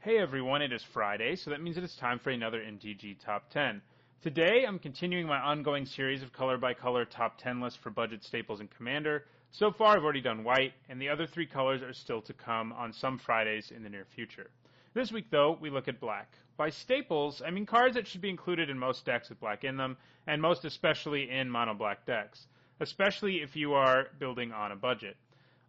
Hey everyone, it is Friday, so that means it is time for another MTG Top 10. Today, I'm continuing my ongoing series of color-by-color Top 10 lists for budget staples and Commander. So far, I've already done white, and the other three colors are still to come on some Fridays in the near future. This week, though, we look at black. By staples, I mean cards that should be included in most decks with black in them, and most especially in mono-black decks, especially if you are building on a budget.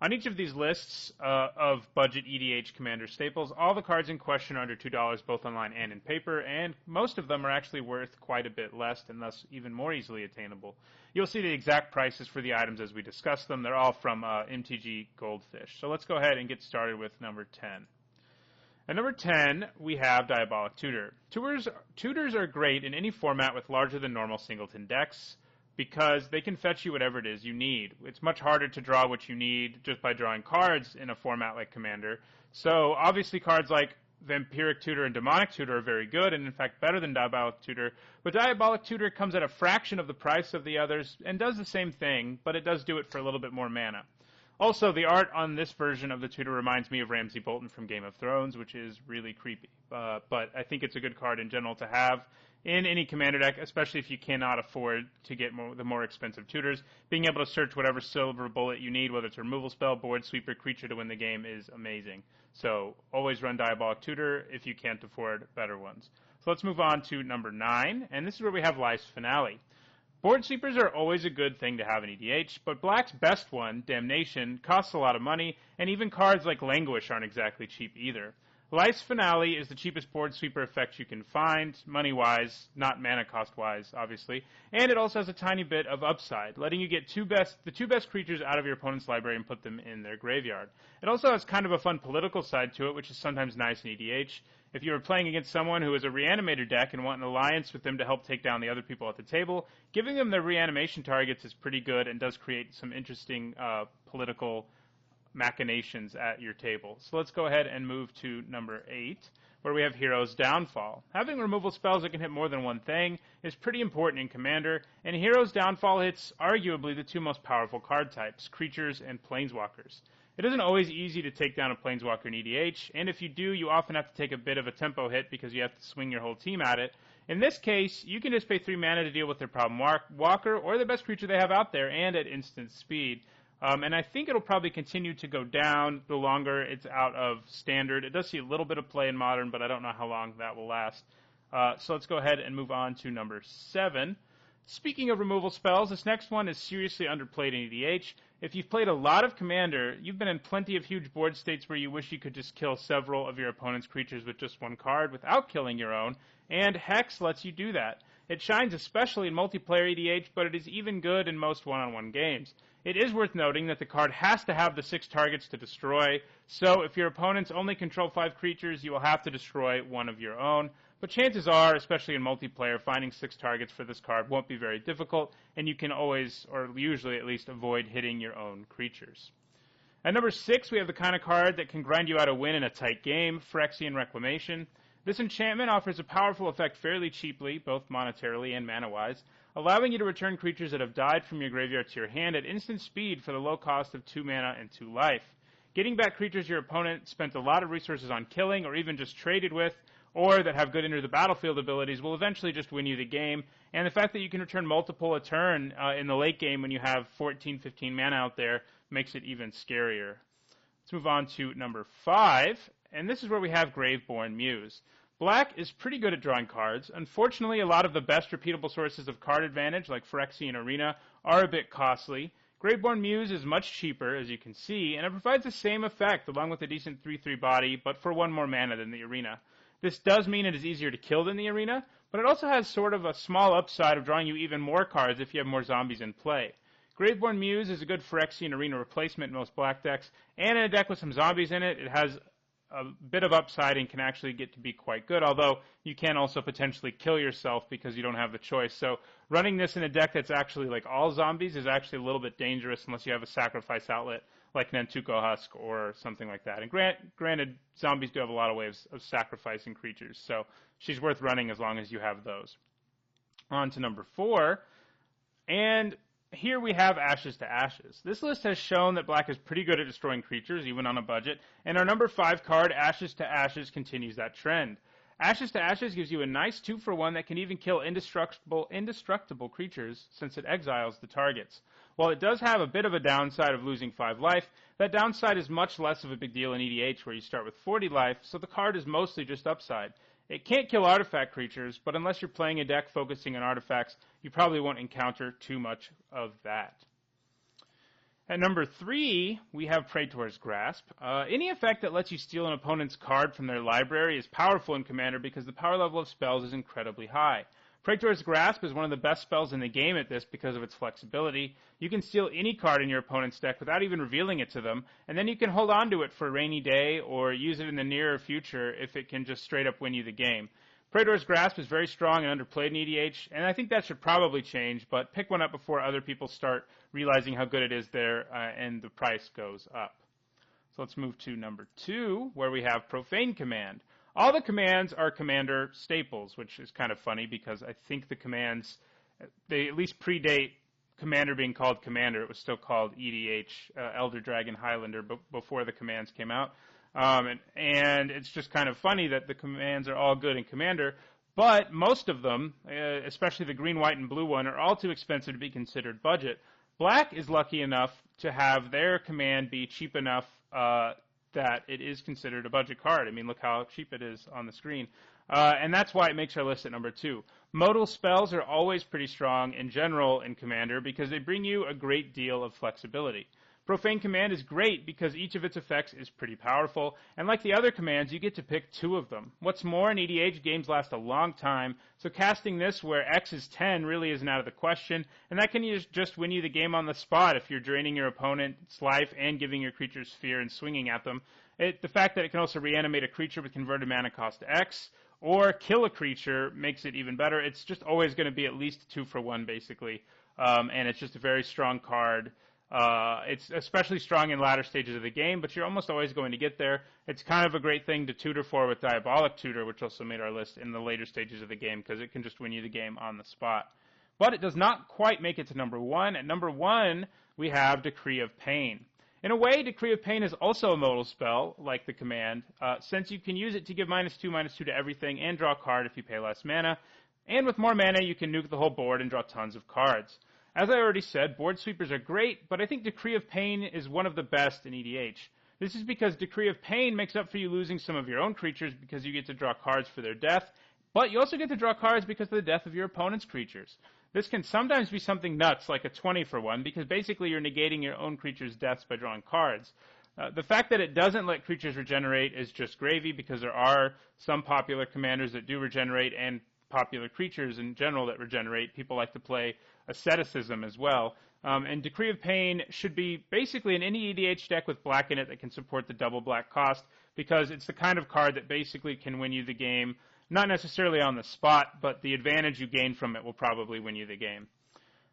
On each of these lists of budget EDH Commander staples, all the cards in question are under $2 both online and in paper, and most of them are actually worth quite a bit less and thus even more easily attainable. You'll see the exact prices for the items as we discuss them. They're all from MTG Goldfish. So let's go ahead and get started with number 10. At number 10, we have Diabolic Tutor. Tutors are great in any format with larger than normal singleton decks, because they can fetch you whatever it is you need. It's much harder to draw what you need just by drawing cards in a format like Commander. So obviously cards like Vampiric Tutor and Demonic Tutor are very good, and in fact better than Diabolic Tutor. But Diabolic Tutor comes at a fraction of the price of the others and does the same thing, but it does do it for a little bit more mana. Also, the art on this version of the Tutor reminds me of Ramsay Bolton from Game of Thrones, which is really creepy. But I think it's a good card in general to have in any Commander deck, especially if you cannot afford to get the more expensive tutors. Being able to search whatever silver bullet you need, whether it's a removal spell, board sweeper, creature to win the game, is amazing. So always run Diabolic Tutor if you can't afford better ones. So let's move on to number 9, and this is where we have Life's Finale. Board sweepers are always a good thing to have in EDH, but Black's best one, Damnation, costs a lot of money, and even cards like Languish aren't exactly cheap either. Life's Finale is the cheapest board sweeper effect you can find, money-wise, not mana cost-wise, obviously, and it also has a tiny bit of upside, letting you get the two best creatures out of your opponent's library and put them in their graveyard. It also has kind of a fun political side to it, which is sometimes nice in EDH. If you are playing against someone who is a Reanimator deck and want an alliance with them to help take down the other people at the table, giving them their reanimation targets is pretty good and does create some interesting political machinations at your table. So let's go ahead and move to number 8, where we have Hero's Downfall. Having removal spells that can hit more than one thing is pretty important in Commander, and Hero's Downfall hits arguably the two most powerful card types, creatures and planeswalkers. It isn't always easy to take down a planeswalker in EDH, and if you do, you often have to take a bit of a tempo hit because you have to swing your whole team at it. In this case, you can just pay 3 mana to deal with their problem walker or the best creature they have out there, and at instant speed. And I think it'll probably continue to go down the longer it's out of Standard. It does see a little bit of play in Modern, but I don't know how long that will last. So let's go ahead and move on to number 7. Speaking of removal spells, this next one is seriously underplayed in EDH. If you've played a lot of Commander, you've been in plenty of huge board states where you wish you could just kill several of your opponent's creatures with just one card without killing your own, and Hex lets you do that. It shines especially in multiplayer EDH, but it is even good in most one-on-one games. It is worth noting that the card has to have the 6 targets to destroy, so if your opponents only control 5 creatures, you will have to destroy one of your own. But chances are, especially in multiplayer, finding 6 targets for this card won't be very difficult, and you can always, or usually at least, avoid hitting your own creatures. At number 6, we have the kind of card that can grind you out a win in a tight game, Phyrexian Reclamation. This enchantment offers a powerful effect fairly cheaply, both monetarily and mana-wise, allowing you to return creatures that have died from your graveyard to your hand at instant speed for the low cost of 2 mana and 2 life. Getting back creatures your opponent spent a lot of resources on killing or even just traded with, or that have good enter the battlefield abilities, will eventually just win you the game. And the fact that you can return multiple a turn in the late game when you have 14, 15 mana out there makes it even scarier. Let's move on to number 5, and this is where we have Graveborn Muse. Black is pretty good at drawing cards. Unfortunately, a lot of the best repeatable sources of card advantage, like Phyrexian Arena, are a bit costly. Graveborn Muse is much cheaper, as you can see, and it provides the same effect along with a decent 3/3 body, but for 1 more mana than the Arena. This does mean it is easier to kill than the Arena, but it also has sort of a small upside of drawing you even more cards if you have more zombies in play. Graveborn Muse is a good Phyrexian Arena replacement in most black decks, and in a deck with some zombies in it, it has a bit of upside and can actually get to be quite good, although you can also potentially kill yourself because you don't have the choice. So running this in a deck that's actually like all zombies is actually a little bit dangerous unless you have a sacrifice outlet like Nantuko Husk or something like that. And granted, zombies do have a lot of ways of sacrificing creatures, so she's worth running as long as you have those. On to number 4, and here we have Ashes to Ashes. This list has shown that black is pretty good at destroying creatures, even on a budget, and our number 5 card, Ashes to Ashes, continues that trend. Ashes to Ashes gives you a nice 2-for-1 that can even kill indestructible creatures, since it exiles the targets. While it does have a bit of a downside of losing 5 life, that downside is much less of a big deal in EDH, where you start with 40 life, so the card is mostly just upside. It can't kill artifact creatures, but unless you're playing a deck focusing on artifacts, you probably won't encounter too much of that. At number 3, we have Praetor's Grasp. Any effect that lets you steal an opponent's card from their library is powerful in Commander because the power level of spells is incredibly high. Praetor's Grasp is one of the best spells in the game at this because of its flexibility. You can steal any card in your opponent's deck without even revealing it to them, and then you can hold on to it for a rainy day or use it in the nearer future if it can just straight up win you the game. Praetor's Grasp is very strong and underplayed in EDH, and I think that should probably change, but pick one up before other people start realizing how good it is there and the price goes up. So let's move to number 2, where we have Profane Command. All the commands are Commander staples, which is kind of funny because I think the commands, they at least predate Commander being called Commander. It was still called EDH, Elder Dragon Highlander, before the commands came out. And it's just kind of funny that the commands are all good in Commander, but most of them, especially the green, white, and blue one, are all too expensive to be considered budget. Black is lucky enough to have their command be cheap enough that it is considered a budget card. I mean, look how cheap it is on the screen. And that's why it makes our list at number 2. Modal spells are always pretty strong in general in Commander because they bring you a great deal of flexibility. Profane Command is great because each of its effects is pretty powerful, and like the other commands, you get to pick 2 of them. What's more, in EDH, games last a long time, so casting this where X is 10 really isn't out of the question, and that can just win you the game on the spot if you're draining your opponent's life and giving your creatures fear and swinging at them. The fact that it can also reanimate a creature with converted mana cost X, or kill a creature makes it even better. It's just always going to be at least 2-for-1, basically, and it's just a very strong card. It's especially strong in latter stages of the game, but you're almost always going to get there. It's kind of a great thing to tutor for with Diabolic Tutor, which also made our list in the later stages of the game because it can just win you the game on the spot. But it does not quite make it to number 1. At number 1, we have Decree of Pain. In a way, Decree of Pain is also a modal spell, like the command, since you can use it to give -2/-2 to everything and draw a card if you pay less mana. And with more mana, you can nuke the whole board and draw tons of cards. As I already said, board sweepers are great, but I think Decree of Pain is one of the best in EDH. This is because Decree of Pain makes up for you losing some of your own creatures because you get to draw cards for their death, but you also get to draw cards because of the death of your opponent's creatures. This can sometimes be something nuts, like a 20-for-1, because basically you're negating your own creatures' deaths by drawing cards. The fact that it doesn't let creatures regenerate is just gravy, because there are some popular commanders that do regenerate and popular creatures in general that regenerate. People like to play asceticism as well. And Decree of Pain should be basically in any EDH deck with black in it that can support the double black cost, because it's the kind of card that basically can win you the game, not necessarily on the spot, but the advantage you gain from it will probably win you the game.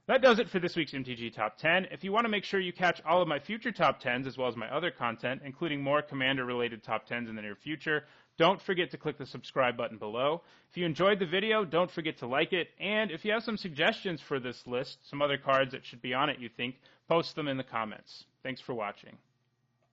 That does it for this week's MTG Top 10. If you want to make sure you catch all of my future Top 10s as well as my other content, including more Commander-related Top 10s in the near future, don't forget to click the subscribe button below. If you enjoyed the video, don't forget to like it. And if you have some suggestions for this list, some other cards that should be on it you think, post them in the comments. Thanks for watching.